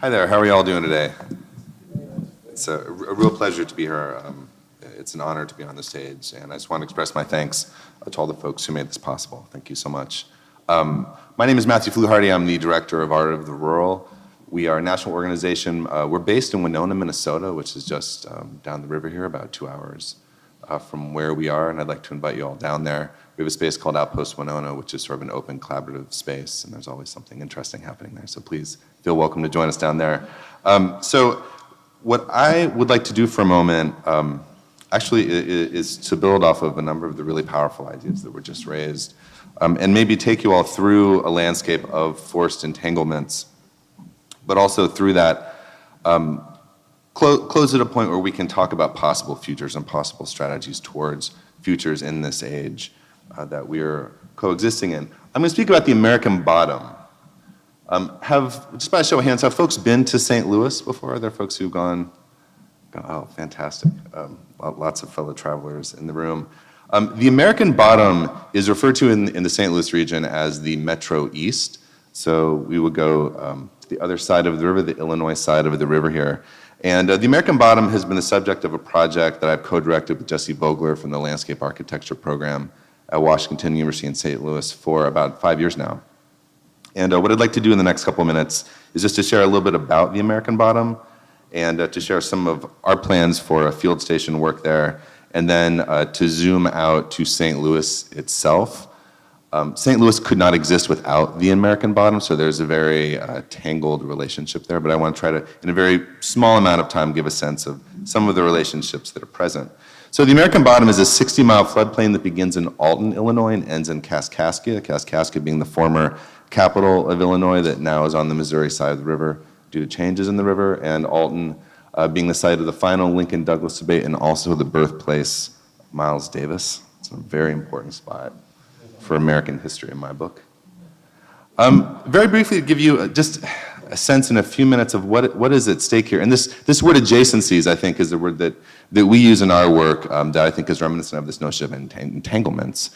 Hi there, how are you all doing today? It's a real pleasure to be here. It's an honor to be on the stage, and I just want to express my thanks to all the folks who made this possible. Thank you so much. My name is Matthew Fluharty. I'm the Director of Art of the Rural. We are a national organization. We're based in Winona, Minnesota, which is just down the river here, about 2 hours from where we are, and I'd like to invite you all down there. We have a space called Outpost Winona, which is sort of an open collaborative space, and there's always something interesting happening there, so please feel welcome to join us down there. So what I would like to do for a moment actually is to build off of a number of the really powerful ideas that were just raised, and maybe take you all through a landscape of forced entanglements, but also through that close at a point where we can talk about possible futures and possible strategies towards futures in this age that we're coexisting in. I'm going to speak about the American bottom. Just by a show of hands, have folks been to St. Louis before? Are there folks who've gone? Oh, fantastic. Lots of fellow travelers in the room. The American bottom is referred to in the St. Louis region as the Metro East. So we would go to the other side of the river, the Illinois side of the river here. And the American bottom has been the subject of a project that I've co-directed with Jesse Vogler from the Landscape Architecture Program at Washington University in St. Louis for about 5 years now. And what I'd like to do in the next couple of minutes is just to share a little bit about the American bottom and to share some of our plans for a field station work there, and then to zoom out to St. Louis itself. St. Louis could not exist without the American bottom, so there's a very tangled relationship there, but I want to try to, in a very small amount of time, give a sense of some of the relationships that are present. So the American bottom is a 60-mile floodplain that begins in Alton, Illinois, and ends in Kaskaskia, Kaskaskia being the former capital of Illinois that now is on the Missouri side of the river due to changes in the river, and Alton being the site of the final Lincoln-Douglas debate and also the birthplace of Miles Davis. It's a very important spot for American history in my book. Very briefly, to give you just a sense in a few minutes of what is at stake here. And this word adjacencies, I think, is the word that we use in our work that I think is reminiscent of this notion of entanglements.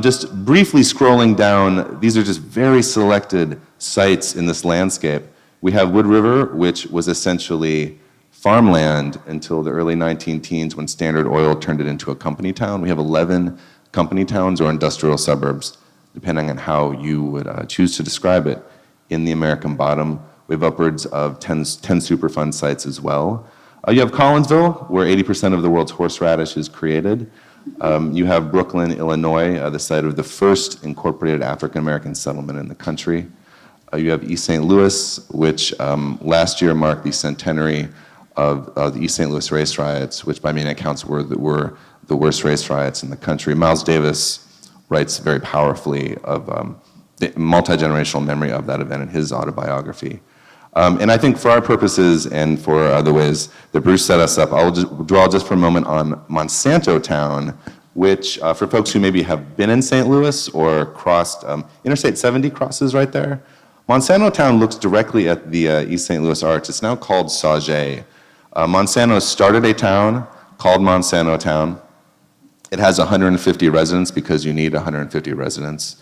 Just briefly scrolling down, these are just very selected sites in this landscape. We have Wood River, which was essentially farmland until the early 19-teens when Standard Oil turned it into a company town. We have 11 company towns or industrial suburbs, depending on how you would choose to describe it, in the American bottom. We have upwards of 10 Superfund sites as well. You have Collinsville, where 80% of the world's horseradish is created. You have Brooklyn, Illinois, the site of the first incorporated African-American settlement in the country. You have East St. Louis, which last year marked the centenary of the East St. Louis race riots, which by many accounts were the worst race riots in the country. Miles Davis writes very powerfully of the multi-generational memory of that event in his autobiography. And I think for our purposes and for other ways that Bruce set us up, I'll just draw just for a moment on Monsanto Town, which for folks who maybe have been in St. Louis or crossed, Interstate 70 crosses right there. Monsanto Town looks directly at the East St. Louis Arch. It's now called Sauget. Monsanto started a town called Monsanto Town. It has 150 residents because you need 150 residents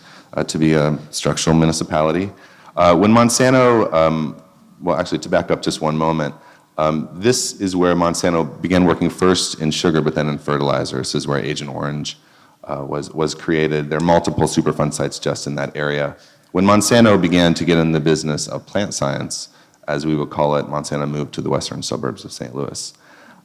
to be a structural municipality. When Monsanto, well, actually, to back up just one moment, this is where Monsanto began working first in sugar, but then in fertilizer. This is where Agent Orange was created. There are multiple Superfund sites just in that area. When Monsanto began to get in the business of plant science, as we would call it, Monsanto moved to the western suburbs of St. Louis.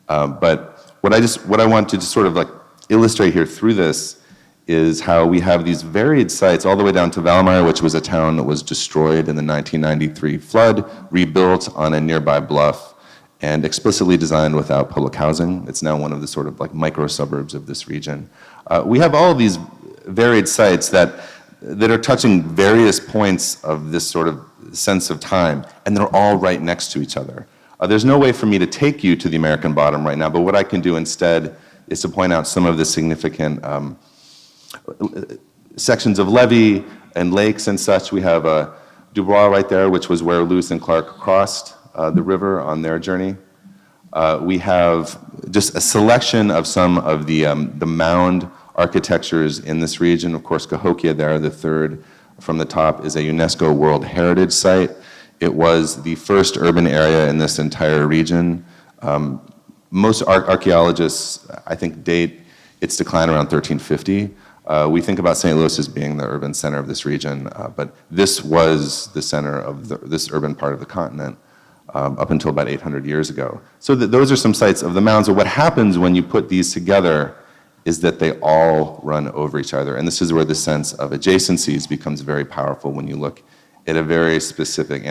But what I want to just sort of like illustrate here through this is how we have these varied sites all the way down to Valmeyer, which was a town that was destroyed in the 1993 flood, rebuilt on a nearby bluff, and explicitly designed without public housing. It's now one of the sort of like micro suburbs of this region. We have all of these varied sites that are touching various points of this sort of sense of time, and they're all right next to each other. There's no way for me to take you to the American bottom right now, but what I can do instead is to point out some of the significant sections of levee and lakes and such. We have Dubois right there, which was where Lewis and Clark crossed the river on their journey. We have just a selection of some of the mound architectures in this region. Of course, Cahokia there, the third from the top, is a UNESCO World Heritage Site. It was the first urban area in this entire region. Most archaeologists, I think, date its decline around 1350. We think about St. Louis as being the urban center of this region, but this was the center of this urban part of the continent up until about 800 years ago. So those are some sites of the mounds. But what happens when you put these together is that they all run over each other. And this is where the sense of adjacencies becomes very powerful when you look at a very specific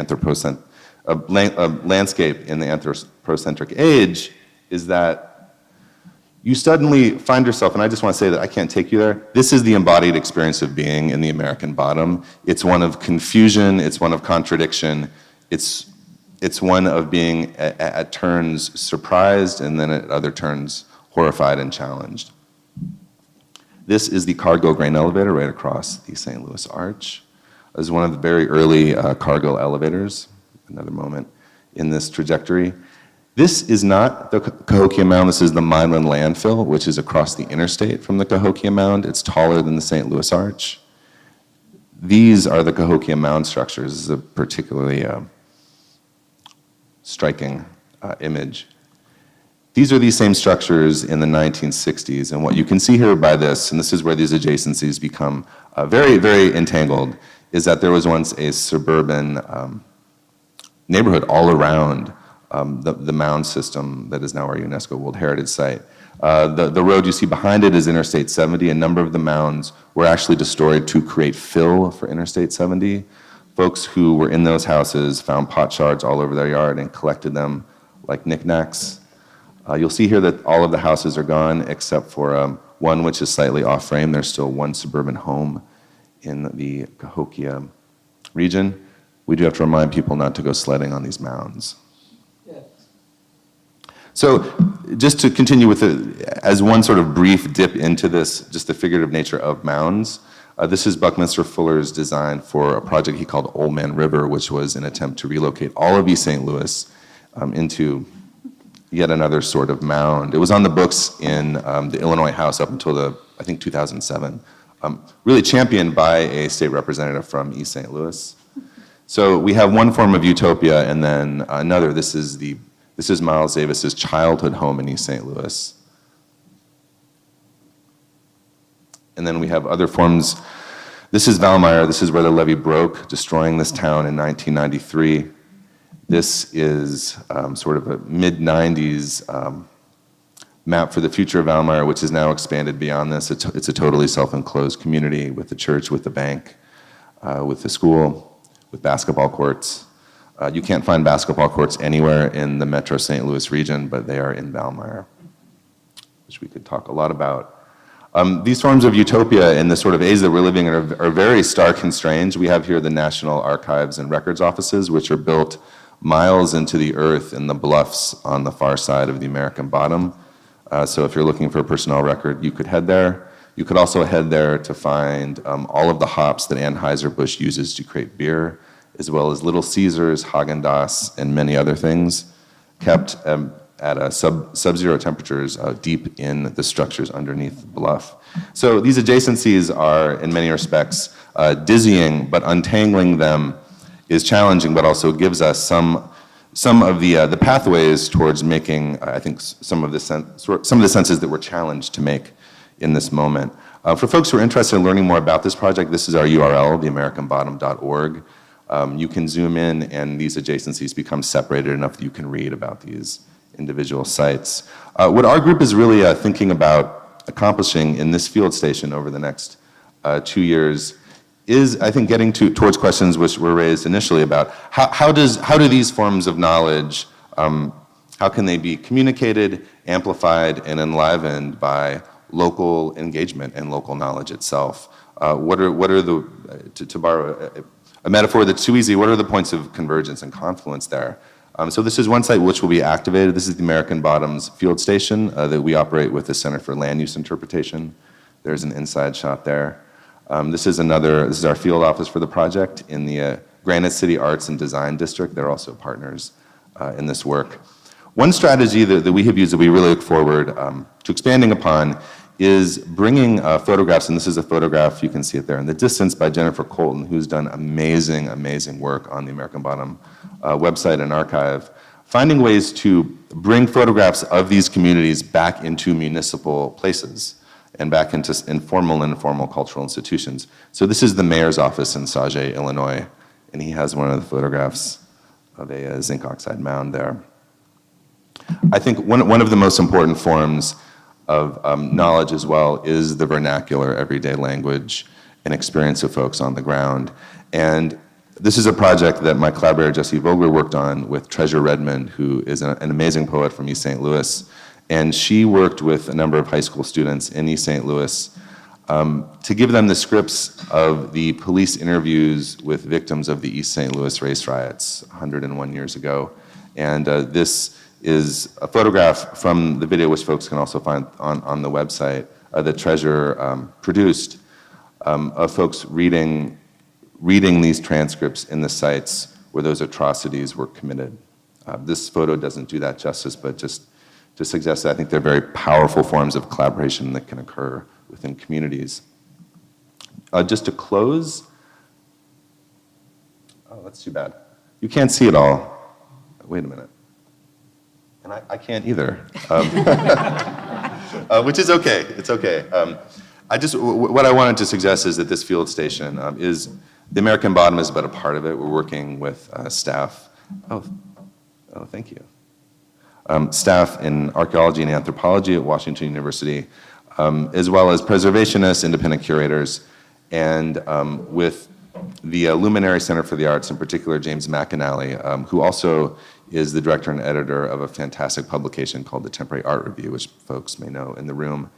landscape in the Anthropocentric age, is that you suddenly find yourself, and I just want to say that I can't take you there, this is the embodied experience of being in the American bottom. It's one of confusion, it's one of contradiction, it's one of being at turns surprised and then at other turns horrified and challenged. This is the cargo grain elevator right across the St. Louis Arch. It was one of the very early cargo elevators, another moment in this trajectory. This is not the Cahokia Mound, this is the Milan landfill, which is across the interstate from the Cahokia Mound. It's taller than the St. Louis Arch. These are the Cahokia Mound structures. This is a particularly striking image. These are these same structures in the 1960s, and what you can see here by this, and this is where these adjacencies become very, very entangled, is that there was once a suburban neighborhood all around the mound system that is now our UNESCO World Heritage Site. The road you see behind it is Interstate 70. A number of the mounds were actually destroyed to create fill for Interstate 70. Folks who were in those houses found pot shards all over their yard and collected them like knickknacks. You'll see here that all of the houses are gone except for one which is slightly off frame. There's still one suburban home in the Cahokia region. We do have to remind people not to go sledding on these mounds. Yes. So just to continue with as one sort of brief dip into this, just the figurative nature of mounds, this is Buckminster Fuller's design for a project he called Old Man River, which was an attempt to relocate all of East St. Louis into yet another sort of mound. It was on the books in the Illinois House up until I think 2007, really championed by a state representative from East St. Louis. So we have one form of utopia and then another. This is Miles Davis's childhood home in East St. Louis. And then we have other forms. This is Valmeyer. This is where the levee broke, destroying this town in 1993. This is sort of a mid-90s map for the future of Valmeyer, which is now expanded beyond this. It's a totally self-enclosed community with the church, with the bank, with the school, with basketball courts. You can't find basketball courts anywhere in the Metro St. Louis region, but they are in Valmeyer, which we could talk a lot about. These forms of utopia in the sort of age that we're living in are very stark and strange. We have here the National Archives and Records offices, which are built miles into the earth in the bluffs on the far side of the American bottom. So if you're looking for a personnel record, you could head there. You could also head there to find all of the hops that Anheuser-Busch uses to create beer, as well as Little Caesars, Haagen-Dazs, and many other things, kept at sub-zero temperatures deep in the structures underneath the bluff. So these adjacencies are, in many respects, dizzying, but untangling them is challenging, but also gives us some of the pathways towards making, I think, some of the senses that we're challenged to make in this moment. For folks who are interested in learning more about this project, this is our URL, theamericanbottom.org. You can zoom in, and these adjacencies become separated enough that you can read about these individual sites. What our group is really thinking about accomplishing in this field station over the next 2 years is, I think, getting towards questions which were raised initially about how do these forms of knowledge, how can they be communicated, amplified, and enlivened by local engagement and local knowledge itself? What are the, to borrow a metaphor that's too easy, what are the points of convergence and confluence there? So this is one site which will be activated. This is the American Bottoms field station that we operate with the Center for Land Use Interpretation. There's an inside shot there. This is our field office for the project in the Granite City Arts and Design District. They're also partners in this work. One strategy that we have used that we really look forward to expanding upon is bringing photographs, and this is a photograph, you can see it there in the distance, by Jennifer Colton, who's done amazing, amazing work on the American Bottom website and archive, finding ways to bring photographs of these communities back into municipal places and back into informal and informal cultural institutions. So this is the mayor's office in Sauget, Illinois, and he has one of the photographs of a zinc oxide mound there. I think one of the most important forms of knowledge as well is the vernacular, everyday language and experience of folks on the ground. And this is a project that my collaborator Jessie Vogler worked on with Treasure Redmond, who is an amazing poet from East St. Louis. And she worked with a number of high school students in East St. Louis to give them the scripts of the police interviews with victims of the East St. Louis race riots 101 years ago. And this is a photograph from the video, which folks can also find on the website, that Treasure produced, of folks reading these transcripts in the sites where those atrocities were committed. This photo doesn't do that justice, but just suggests that I think they're very powerful forms of collaboration that can occur within communities. Just to close, oh, that's too bad. You can't see it all. Wait a minute. And I can't either, which is okay, it's okay. What I wanted to suggest is that this field station is, the American Bottom is but a part of it. We're working with staff, thank you. Staff in archaeology and anthropology at Washington University, as well as preservationists, independent curators, and with the Luminary Center for the Arts, in particular James McAnally, who also is the director and editor of a fantastic publication called the Temporary Art Review, which folks may know in the room.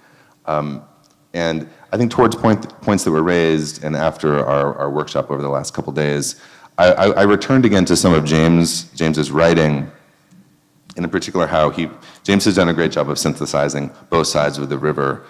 And I think towards points that were raised, and after our workshop over the last couple days, I returned again to some of James's writing, and in particular how James has done a great job of synthesizing both sides of the river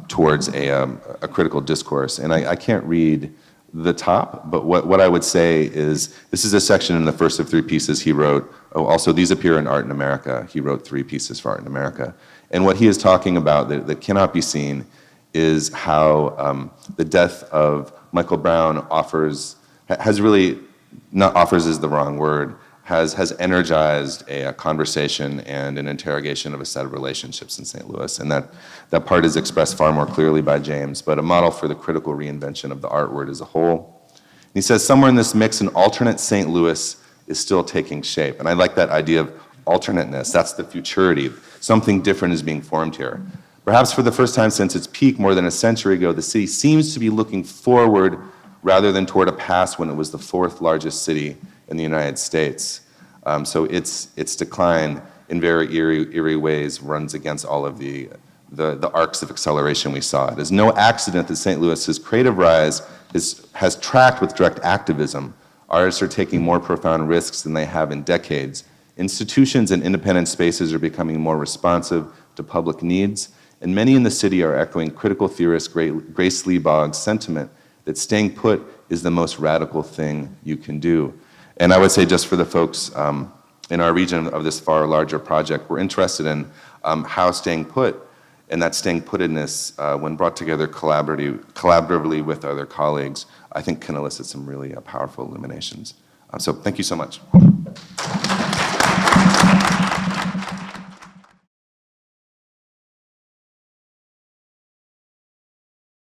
towards a critical discourse. And I can't read the top, but what I would say is, this is a section in the first of 3 pieces he wrote. Oh, also these appear in Art in America. He wrote 3 pieces for Art in America. And what he is talking about that cannot be seen is how the death of Michael Brown has really, not offers is the wrong word, has energized a conversation and an interrogation of a set of relationships in St. Louis. And that part is expressed far more clearly by James, but a model for the critical reinvention of the art word as a whole. And he says, somewhere in this mix, an alternate St. Louis is still taking shape. And I like that idea of alternateness. That's the futurity. Something different is being formed here. Perhaps for the first time since its peak more than a century ago, the city seems to be looking forward rather than toward a past when it was the 4th largest city in the United States. So its decline in very eerie ways runs against all of the arcs of acceleration we saw. It is no accident that St. Louis's creative rise has tracked with direct activism. Artists are taking more profound risks than they have in decades. Institutions and independent spaces are becoming more responsive to public needs, and many in the city are echoing critical theorist Grace Lee Boggs' sentiment that staying put is the most radical thing you can do. And I would say, just for the folks in our region of this far larger project, we're interested in how staying put and that staying puttedness, when brought together collaboratively with other colleagues, I think can elicit some really powerful illuminations. So thank you so much.